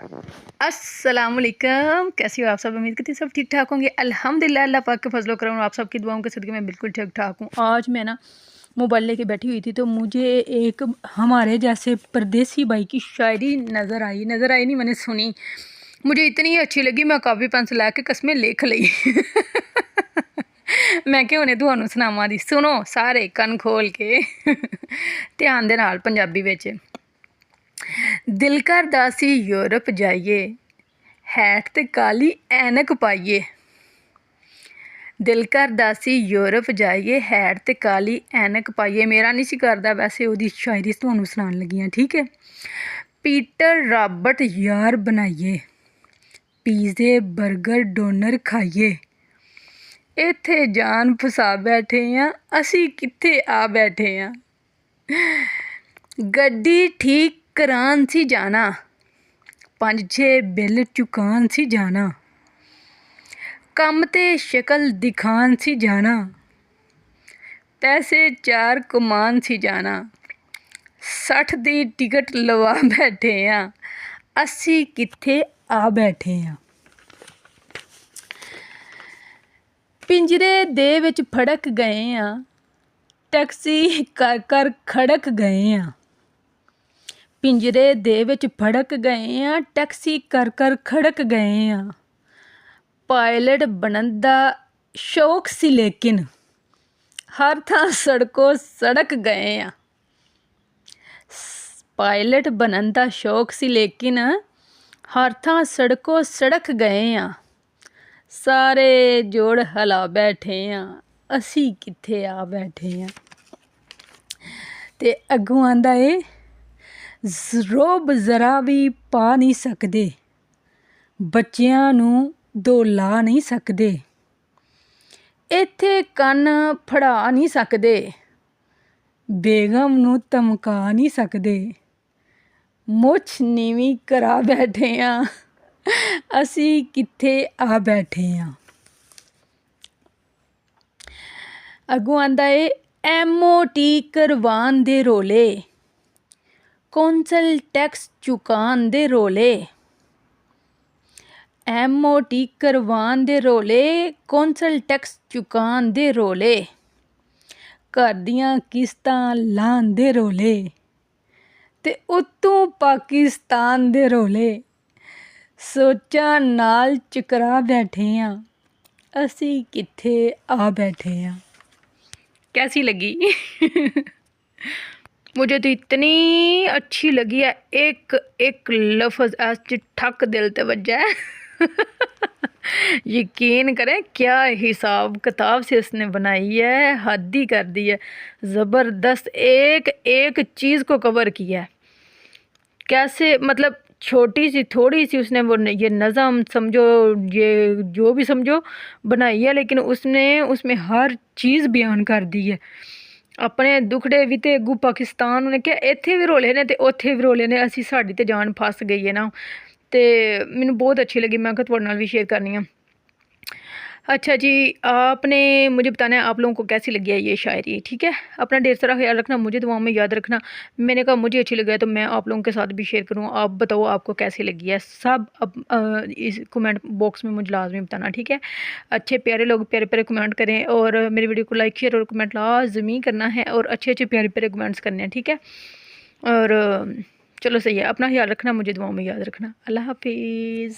अस्सलामुअलैकुम, कैसी हो आप सब। उम्मीद करती हूँ सब ठीक ठाक होंगे। अल्हम्दुलिल्लाह, अल्लाह पाक के फजलो करम आप सबकी दुआओं के सदक़े मैं बिल्कुल ठीक ठाक हूँ। आज मैं ना मोबाइल लेके बैठी हुई थी तो मुझे एक हमारे जैसे परदेसी भाई की शायरी नज़र आई नहीं, मैंने सुनी, मुझे इतनी अच्छी लगी, मैं कापी पेंसिल लैके कसमें लिख ली। मैं कि हुणे तुहानूं सुणावां दी, सुनो सारे कन खोल के ध्यान दे नाल पंजाबी विच। दिल करदा सी यूरोप जाइए, हैट ते काली ऐनक पाइए। दिल करदा सी यूरोप जाइए, हैट ते काली ऐनक पाइए। मेरा नहीं सी करदा, वैसे ओहदी शायरी तुहानूं सुनान लगी आं, ठीक है। पीटर रॉबर्ट यार बनाइए, पीजे बर्गर डोनर खाइए। इत्थे जान फसा बैठे आ, असी कित्थे आ बैठे आ। गड्डी ठीक करान सी जाना, 5-6 बिल चुकान सी जाना। कम ते शक्ल दिखान सी जाना, पैसे 4 कमान सी जाना। 60 दी टिकट लवा बैठे आ, असी कित्थे आ बैठे आ। पिंजरे दे विच फड़क गए आ, टैक्सी कर कर खड़क गए आ। पिंजरे दे विच फड़क गए आ, टैक्सी कर कर खड़क गए आ। पायलट बनन दा शौक सी लेकिन हर थां सड़कों सड़क गए आ। पायलट बनन दा शौक सी लेकिन हर थां सड़कों सड़क गए आ। सारे जोड़ हला बैठे आ, असी कित्थे आ बैठे आ। ते अग्गों आंदा है, रोब जरा भी पा नहीं सकदे, बच्चियां नूं दोला नहीं सकदे। इत्थे कन्न फड़ा नहीं सकदे, बेगम नूं धमका नहीं सकदे। मुछ नीवी करा बैठे आ, असी कित्थे आ बैठे आ। अग्गों आंदा है, MOT करवान दे रोले, कौंसल टैक्स चुकान दे रोले। MOT करवान दे रोले, कौंसल टैक्स चुकान दे रोले। घर दियां किस्तां लान दे रोले, ते उत्तों पाकिस्तान दे रोले। सोचां नाल चकरा बैठे आ, असी कित्थे आ बैठे आ। कैसी लगी? मुझे तो इतनी अच्छी लगी है, एक एक लफ्ज़ ऐसे ठक दिल ते वज्जा है। यकीन करें क्या हिसाब किताब से इसने बनाई है, हद ही कर दी है। ज़बरदस्त, एक एक चीज़ को कवर किया है। कैसे, मतलब छोटी सी थोड़ी सी उसने वो ये नज़म समझो, ये जो भी समझो बनाई है, लेकिन उसने उसमें हर चीज़ बयान कर दी है। अपने दुखड़े भी ते अगू पाकिस्तान ने क्या इत्थे भी रोले ने ते उत्थे भी रोले ने, असी साड़ी ते जान फस गई है ना। ते मैनू बहुत अच्छी लगी, मैं कहा थोड़े नाल भी शेयर करनी है। अच्छा जी, आपने मुझे बताना है आप लोगों को कैसी लगी है ये शायरी, ठीक है। अपना ढेर सारा ख्याल रखना, मुझे दुआओं में याद रखना। मैंने कहा मुझे अच्छी लगी है तो मैं आप लोगों के साथ भी शेयर करूँ। आप बताओ आपको कैसी लगी है, सब अब इस कमेंट बॉक्स में मुझे लाजमी बताना, ठीक है। अच्छे प्यारे लोग प्यारे प्यारे कमेंट करें और मेरी वीडियो को लाइक शेयर और कमेंट लाजमी करना है और अच्छे अच्छे प्यारे प्यारे कमेंट्स करने हैं, ठीक है। और चलो सही है, अपना ख्याल रखना, मुझे दुआओं में याद रखना। अल्लाह हाफिज़।